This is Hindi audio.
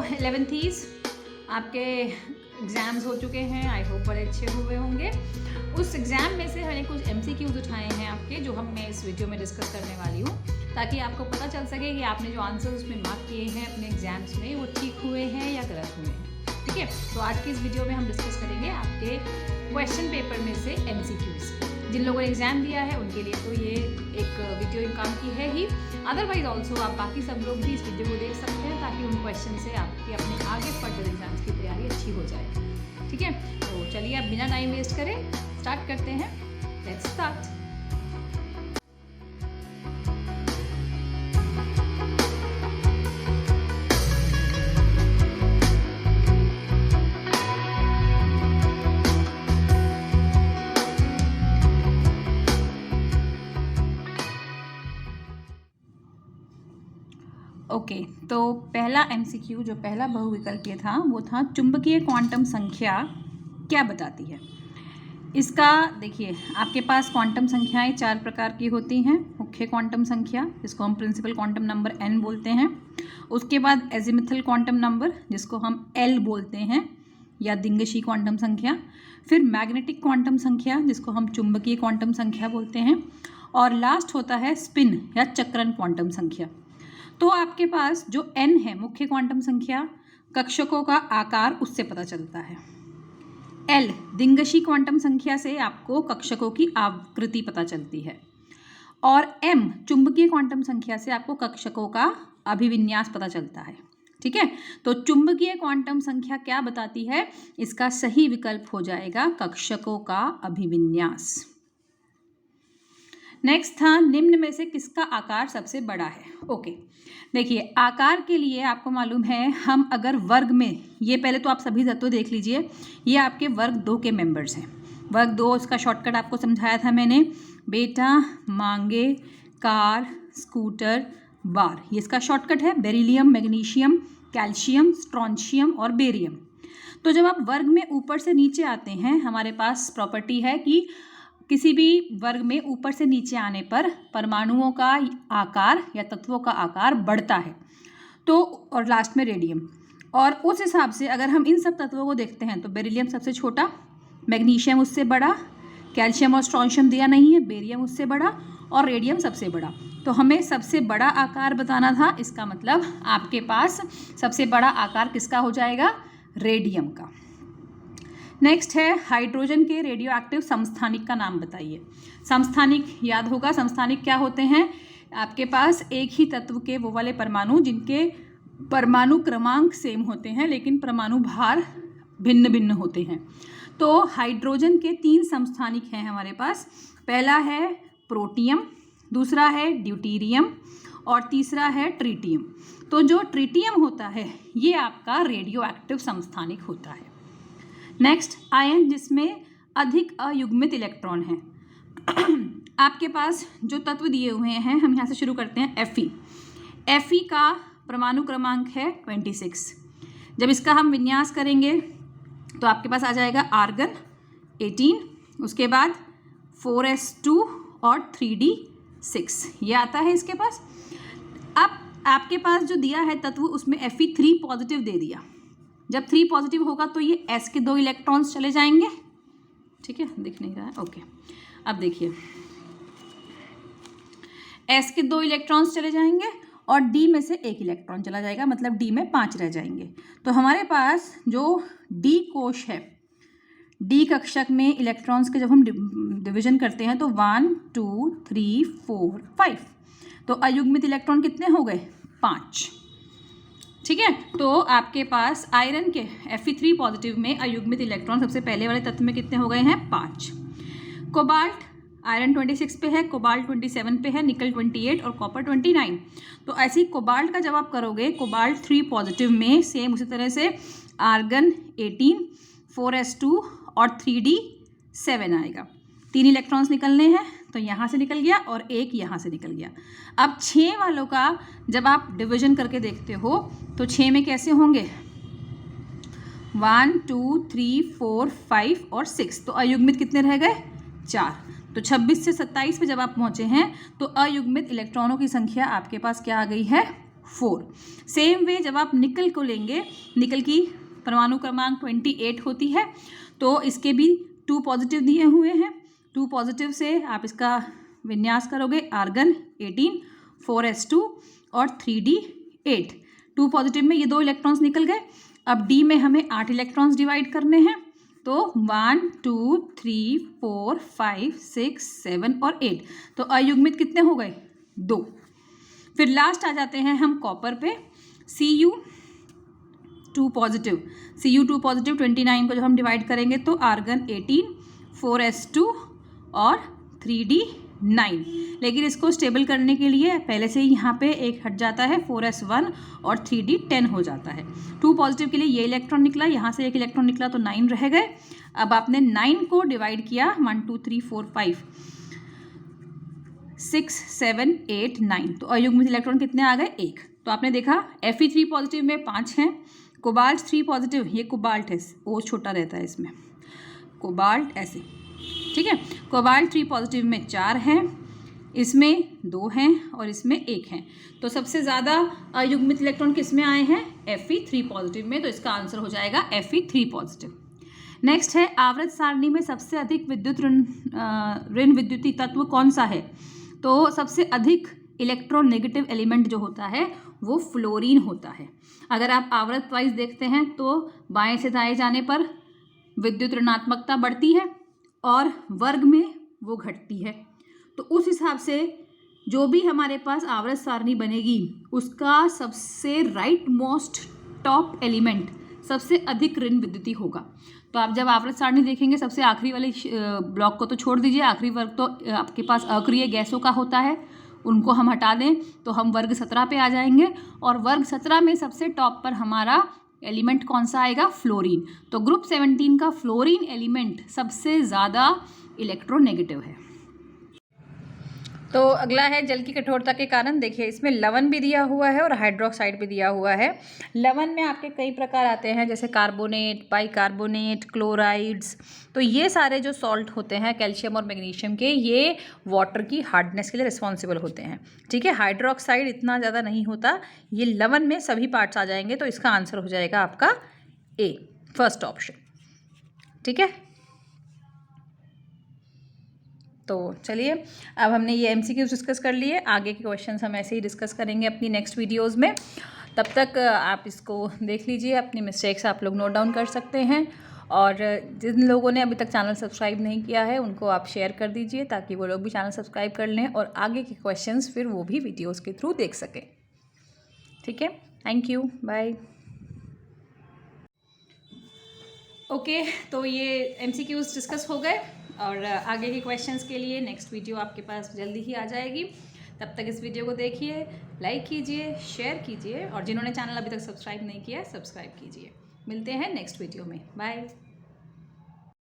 11th आपके एग्ज़ाम्स हो चुके हैं, आई होप बड़े अच्छे हुए होंगे। उस एग्ज़ाम में से मैंने कुछ MCQs उठाए हैं आपके, जो मैं इस वीडियो में डिस्कस करने वाली हूँ, ताकि आपको पता चल सके कि आपने जो आंसर उसमें मार्क किए हैं अपने एग्ज़ाम्स में वो ठीक हुए हैं या गलत हुए हैं। ठीक है, तो आज की इस वीडियो में हम डिस्कस करेंगे आपके क्वेश्चन पेपर में से MCQs। जिन लोगों ने एग्ज़ाम दिया है उनके लिए तो ये एक वीडियो काम की है ही, अदरवाइज ऑल्सो आप बाकी सब लोग भी इस वीडियो को देख सकते हैं, ताकि उन क्वेश्चन से आपकी अपने आगे फर्दर एग्जाम्स की तैयारी अच्छी हो जाए। ठीक है, तो चलिए आप बिना टाइम वेस्ट करें स्टार्ट करते हैं। Let's start. ओके, तो पहला MCQ जो पहला बहुविकल्पीय था वो था चुंबकीय क्वांटम संख्या क्या बताती है। इसका देखिए, आपके पास क्वांटम संख्याएं 4 प्रकार की होती हैं। मुख्य क्वांटम संख्या जिसको हम प्रिंसिपल क्वांटम नंबर n बोलते हैं, उसके बाद एजिमुथल क्वांटम नंबर जिसको हम L बोलते हैं या दिंगशी क्वांटम संख्या, फिर मैग्नेटिक क्वांटम संख्या जिसको हम चुंबकीय क्वांटम संख्या बोलते हैं, और लास्ट होता है स्पिन या चक्रण क्वांटम संख्या। तो आपके पास जो n है मुख्य क्वांटम संख्या, कक्षकों का आकार उससे पता चलता है। L दिंगशी क्वांटम संख्या से आपको कक्षकों की आकृति पता चलती है, और M चुंबकीय क्वांटम संख्या से आपको कक्षकों का अभिविन्यास पता चलता है। ठीक है, तो चुंबकीय क्वांटम संख्या क्या बताती है, इसका सही विकल्प हो जाएगा कक्षकों का अभिविन्यास। नेक्स्ट था निम्न में से किसका आकार सबसे बड़ा है। ओके, देखिए आकार के लिए आपको मालूम है, हम अगर वर्ग में, ये पहले तो आप सभी तत्व देख लीजिए, ये आपके वर्ग 2 के मेंबर्स हैं। वर्ग 2 इसका शॉर्टकट आपको समझाया था मैंने, बेटा, मांगे, कार, स्कूटर, बार, ये इसका शॉर्टकट है। बेरिलियम, मैग्नीशियम, कैल्शियम, स्ट्रोंशियम और बेरियम। तो जब आप वर्ग में ऊपर से नीचे आते हैं, हमारे पास प्रॉपर्टी है कि किसी भी वर्ग में ऊपर से नीचे आने पर परमाणुओं का आकार या तत्वों का आकार बढ़ता है, तो और लास्ट में रेडियम। और उस हिसाब से अगर हम इन सब तत्वों को देखते हैं तो बेरिलियम सबसे छोटा, मैग्नीशियम उससे बड़ा, कैल्शियम और स्ट्रोंशियम दिया नहीं है, बेरियम उससे बड़ा और रेडियम सबसे बड़ा। तो हमें सबसे बड़ा आकार बताना था, इसका मतलब आपके पास सबसे बड़ा आकार किसका हो जाएगा, रेडियम का। नेक्स्ट है हाइड्रोजन के रेडियो एक्टिव समस्थानिक का नाम बताइए। समस्थानिक याद होगा, समस्थानिक क्या होते हैं, आपके पास एक ही तत्व के वो वाले परमाणु जिनके परमाणु क्रमांक सेम होते हैं लेकिन परमाणु भार भिन्न भिन्न होते हैं। तो हाइड्रोजन के 3 समस्थानिक हैं हमारे पास। पहला है प्रोटियम, दूसरा है ड्यूटीरियम और तीसरा है ट्रिटियम। तो जो ट्रिटियम होता है ये आपका रेडियो एक्टिव समस्थानिक होता है। नेक्स्ट आयन जिसमें अधिक अयुग्मित इलेक्ट्रॉन हैं। आपके पास जो तत्व दिए हुए हैं, हम यहाँ से शुरू करते हैं। Fe का परमाणु क्रमांक है 26। जब इसका हम विन्यास करेंगे तो आपके पास आ जाएगा आर्गन 18, उसके बाद 4s2 और 3d6 ये आता है इसके पास। अब आपके पास जो दिया है तत्व उसमें Fe3 पॉजिटिव दे दिया। जब 3 पॉजिटिव होगा तो ये S के 2 इलेक्ट्रॉन्स चले जाएंगे। ठीक है, दिख नहीं रहा है, ओके। अब देखिए S के 2 इलेक्ट्रॉन्स चले जाएंगे और D में से 1 इलेक्ट्रॉन चला जाएगा, मतलब D में 5 रह जाएंगे। तो हमारे पास जो D कोश है, D कक्षक में इलेक्ट्रॉन्स के जब हम डिवीजन करते हैं तो 1 2 3 4 5, तो अयुग्मित इलेक्ट्रॉन कितने हो गए, 5। ठीक है, तो आपके पास आयरन के Fe3 पॉजिटिव में अयुग्मित इलेक्ट्रॉन सबसे पहले वाले तत्व में कितने हो गए हैं, 5। कोबाल्ट आयरन 26 पे है, कोबाल्ट 27 पे है, निकल 28 और कॉपर 29। तो ऐसे ही कोबाल्ट का जब आप करोगे, कोबाल्ट 3 पॉजिटिव में सेम उसी तरह से आर्गन 18, 4s2 और 3d7 आएगा। 3 इलेक्ट्रॉन्स निकलने हैं, तो यहाँ से निकल गया और 1 यहाँ से निकल गया। अब 6 वालों का जब आप डिवीजन करके देखते हो तो 6 में कैसे होंगे, 1 2 3 4 5 और 6, तो अयुग्मित कितने रह गए, 4। तो 26 से 27 पे जब आप पहुँचे हैं तो अयुग्मित इलेक्ट्रॉनों की संख्या आपके पास क्या आ गई है, 4। सेम वे जब आप निकल को लेंगे, निकल की परमाणु क्रमांक 28 होती है, तो इसके भी 2 पॉजिटिव दिए हुए हैं। 2 पॉजिटिव से आप इसका विन्यास करोगे, आर्गन 18, 4s2 और 3d8। 2 पॉजिटिव में ये 2 इलेक्ट्रॉन्स निकल गए। अब डी में हमें 8 इलेक्ट्रॉन्स डिवाइड करने हैं, तो 1 2 3 4 5 6 7 और 8। तो अयुग्मित कितने हो गए? 2। फिर लास्ट आ जाते हैं हम कॉपर पे, Cu2 पॉजिटिव, Cu2 पॉजिटिव 29 को जब हम डिवाइड करेंगे तो आर्गन 18, 4s2 और 3d9। लेकिन इसको स्टेबल करने के लिए पहले से ही यहाँ पे एक हट जाता है, 4s1 और 3d10 हो जाता है। 2 पॉजिटिव के लिए ये इलेक्ट्रॉन निकला, यहाँ से एक इलेक्ट्रॉन निकला तो 9 रह गए। अब आपने 9 को डिवाइड किया, 1 2 3 4 5 6 7 8 9, तो अयुग्मित इलेक्ट्रॉन कितने आ गए? 1। तो आपने देखा Fe3 पॉजिटिव में 5 हैं, कोबाल्ट 3 पॉजिटिव, ये कोबाल्ट है, ओ छोटा रहता है इसमें, कोबाल्ट ऐसे, ठीक है। कोबाल्ट 3 पॉजिटिव में 4 हैं, इसमें 2 हैं और इसमें 1 हैं। तो सबसे ज़्यादा अयुग्मित इलेक्ट्रॉन किस में आए हैं? Fe3 पॉजिटिव में, तो इसका आंसर हो जाएगा Fe3 पॉजिटिव। नेक्स्ट है, आवर्त सारणी में सबसे अधिक विद्युत ऋण विद्युतीय तत्व कौन सा है? तो सबसे अधिक इलेक्ट्रोनेगेटिव एलिमेंट जो होता है वो फ्लोरीन होता है। अगर आप आवर्त वाइज देखते हैं तो बाएं से दाएं जाने पर विद्युत ऋणात्मकता बढ़ती है और वर्ग में वो घटती है। तो उस हिसाब से जो भी हमारे पास आवर्त सारणी बनेगी उसका सबसे राइट मोस्ट टॉप एलिमेंट सबसे अधिक ऋण विद्युतीय होगा। तो आप जब आवर्त सारणी देखेंगे, सबसे आखिरी वाले ब्लॉक को तो छोड़ दीजिए, आखिरी वर्ग तो आपके पास अक्रिय गैसों का होता है, उनको हम हटा दें तो हम वर्ग 17 पे आ जाएंगे। और वर्ग 17 में सबसे टॉप पर हमारा एलिमेंट कौन सा आएगा? फ्लोरीन। तो ग्रुप 17 का फ्लोरीन एलिमेंट सबसे ज़्यादा इलेक्ट्रोनेगेटिव है। तो अगला है जल की कठोरता के कारण। देखिए इसमें लवण भी दिया हुआ है और हाइड्रोक्साइड भी दिया हुआ है। लवण में आपके कई प्रकार आते हैं, जैसे कार्बोनेट, बाइकार्बोनेट, क्लोराइड्स। तो ये सारे जो सॉल्ट होते हैं कैल्शियम और मैग्नीशियम के, ये वाटर की हार्डनेस के लिए रिस्पॉन्सिबल होते हैं, ठीक है। हाइड्रोक्साइड इतना ज़्यादा नहीं होता, ये लवण में सभी पार्ट्स आ जाएंगे। तो इसका आंसर हो जाएगा आपका ए, फर्स्ट ऑप्शन, ठीक है। तो चलिए अब हमने ये MCQs डिस्कस कर लिए, आगे के क्वेश्चंस हम ऐसे ही डिस्कस करेंगे अपनी नेक्स्ट वीडियोस में। तब तक आप इसको देख लीजिए, अपनी मिस्टेक्स आप लोग नोट डाउन कर सकते हैं। और जिन लोगों ने अभी तक चैनल सब्सक्राइब नहीं किया है उनको आप शेयर कर दीजिए, ताकि वो लोग भी चैनल सब्सक्राइब कर लें और आगे के क्वेश्चंस फिर वो भी वीडियोज़ के थ्रू देख सकें, ठीक है। Thank you, bye. ओके, तो ये MCQs डिस्कस हो गए और आगे के क्वेश्चंस के लिए नेक्स्ट वीडियो आपके पास जल्दी ही आ जाएगी। तब तक इस वीडियो को देखिए, लाइक कीजिए, शेयर कीजिए और जिन्होंने चैनल अभी तक सब्सक्राइब नहीं किया है सब्सक्राइब कीजिए। मिलते हैं नेक्स्ट वीडियो में, बाय।